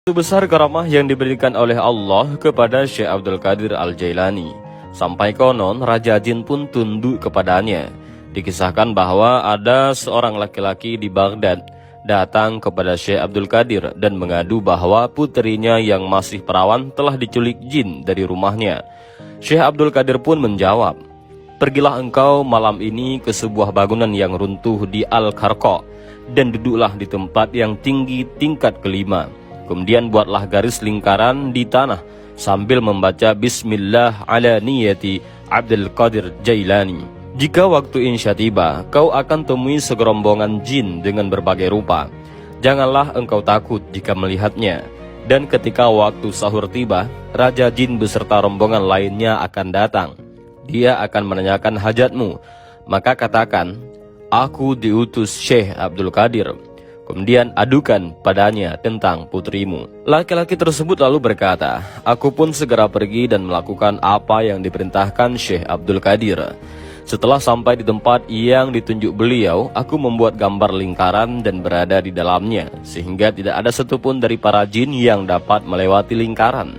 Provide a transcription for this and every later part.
Itu besar karamah yang diberikan oleh Allah kepada Syekh Abdul Qadir Al-Jailani. Sampai konon Raja Jin pun tunduk kepadanya. Dikisahkan bahwa ada seorang laki-laki di Baghdad datang kepada Syekh Abdul Qadir dan mengadu bahwa putrinya yang masih perawan telah diculik jin dari rumahnya. Syekh Abdul Qadir pun menjawab, "Pergilah engkau malam ini ke sebuah bangunan yang runtuh di Al-Kharqa dan duduklah di tempat yang tinggi tingkat kelima. Kemudian buatlah garis lingkaran di tanah sambil membaca Bismillah ala niyati Abdul Qadir Jailani. Jika waktu insya tiba, kau akan temui segerombongan jin dengan berbagai rupa. Janganlah engkau takut jika melihatnya. Dan ketika waktu sahur tiba, Raja Jin beserta rombongan lainnya akan datang. Dia akan menanyakan hajatmu. Maka katakan, aku diutus Syekh Abdul Qadir. Kemudian adukan padanya tentang putrimu." Laki-laki tersebut lalu berkata, "Aku pun segera pergi dan melakukan apa yang diperintahkan Syekh Abdul Qadir. Setelah sampai di tempat yang ditunjuk beliau, aku membuat gambar lingkaran dan berada di dalamnya, sehingga tidak ada satupun dari para jin yang dapat melewati lingkaran.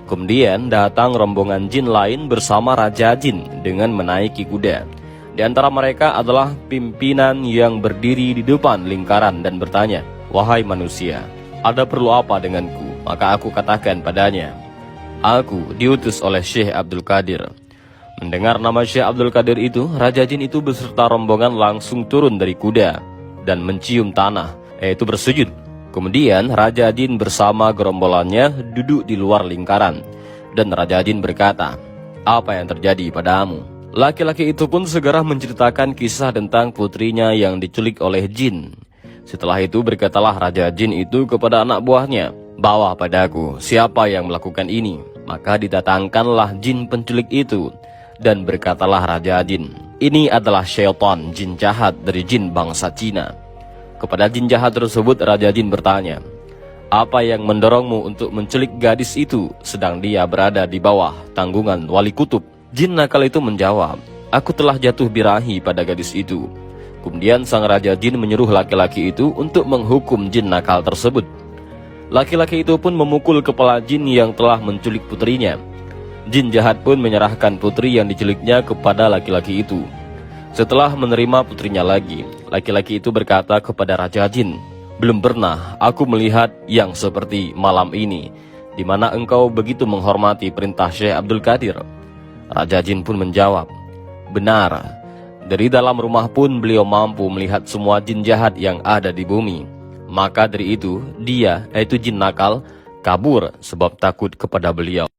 Kemudian datang rombongan jin lain bersama Raja Jin dengan menaiki kuda. Di antara mereka adalah pimpinan yang berdiri di depan lingkaran dan bertanya, 'Wahai manusia, ada perlu apa denganku?' Maka aku katakan padanya, 'Aku diutus oleh Syekh Abdul Qadir.' Mendengar nama Syekh Abdul Qadir itu, Raja Jin itu beserta rombongan langsung turun dari kuda dan mencium tanah, yaitu bersujud. Kemudian Raja Jin bersama gerombolannya duduk di luar lingkaran. Dan Raja Jin berkata, 'Apa yang terjadi padamu?' Laki-laki itu pun segera menceritakan kisah tentang putrinya yang diculik oleh jin. Setelah itu berkatalah Raja Jin itu kepada anak buahnya, 'Bawa padaku siapa yang melakukan ini.' Maka didatangkanlah jin penculik itu. Dan berkatalah Raja Jin, 'Ini adalah syaitan jin jahat dari jin bangsa Cina.' Kepada jin jahat tersebut Raja Jin bertanya, 'Apa yang mendorongmu untuk menculik gadis itu sedang dia berada di bawah tanggungan wali kutub?' Jin nakal itu menjawab, 'Aku telah jatuh birahi pada gadis itu.' Kemudian sang Raja Jin menyuruh laki-laki itu untuk menghukum jin nakal tersebut. Laki-laki itu pun memukul kepala jin yang telah menculik putrinya. Jin jahat pun menyerahkan putri yang diculiknya kepada laki-laki itu. Setelah menerima putrinya lagi, laki-laki itu berkata kepada Raja Jin, 'Belum pernah aku melihat yang seperti malam ini, di mana engkau begitu menghormati perintah Syekh Abdul Qadir.' Raja Jin pun menjawab, 'Benar, dari dalam rumah pun beliau mampu melihat semua jin jahat yang ada di bumi. Maka dari itu dia, yaitu jin nakal, kabur sebab takut kepada beliau.'